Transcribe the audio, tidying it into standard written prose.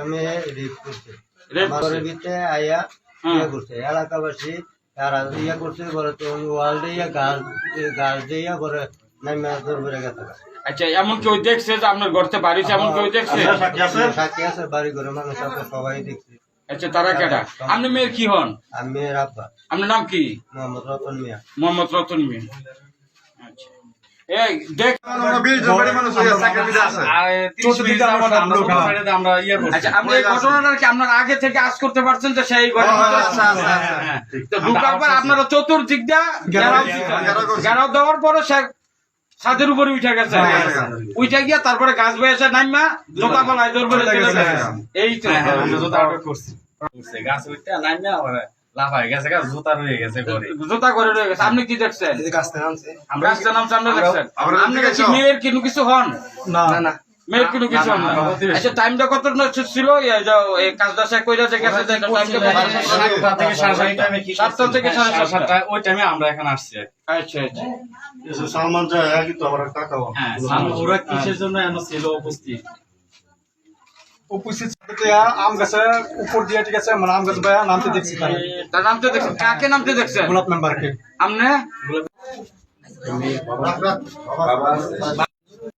একটা মেয়ে রেপ করছে, ঘরের ভিতরে আইয়া ইয়ে করছে, এলাকাবাসী তারা ইয়ে করছে, বলে তো ওয়াল দিয়ে গাছ দিয়ে বলে নাইমা দরবারে গেছে। আচ্ছা, এমন কেউ দেখছে যে আপনার ঘরতে বাড়িছে, এমন কেউ দেখছে? সাক্ষী আছে, বাড়ি ঘরে মানুষ আছে, সবাই দেখছে। আচ্ছা, তারা কেডা? আপনি মেয়ের কি হন? আমি মেয়ের আব্বা। আপনার নাম কি? মোহাম্মদ রতন মিয়া। মোহাম্মদ রতন মিয়া। আচ্ছা, এই দেখ, আচ্ছা, আপনি এই ঘটনাটা কি আপনার আগে থেকে আজ করতে পারছেন যে সেই ঢুকার পর আপনারা চতুর্দিক দিয়ে ঘেরাও দেওয়ার পরে সে ছাদের উপরে উঠে গেছে, উঠে গিয়া তারপরে গাছ বয়ে এসে নাইমা জোতা পালায় জোর করে এই তো গাছ উঠতে নাইমা লাফায় গেছে, জুতা রয়ে গেছে ঘরে, জুতা করে রয়ে গেছে। আপনি কি দেখছেন? গাছটা নামছে, আপনি দেখছেন? আপনি কি মেয়ের কিছু হন? না না, মেয়ের কিছু হন না। আচ্ছা, টাইমটা কত ছিল? এই কাজটা শেষ করে গেছে, 7টা থেকে 7:30, 7টা থেকে 7:30 ওই টাইমে আমরা এখানে আসছি। আচ্ছা আচ্ছা, সালমান যায় কিন্তু আমার টাকা হ্যাঁ, ওরা কিসের জন্য ছিল উপস্থিত? উপস্থিত আম গাছের উপর দিয়ে, ঠিক আছে, মানে আম গাছ ভাইয়া নামতে দেখছি। তার নামতে দেখছেন? কাকে নামতে দেখছেন? গোলাপ মেম্বারকে। আপনি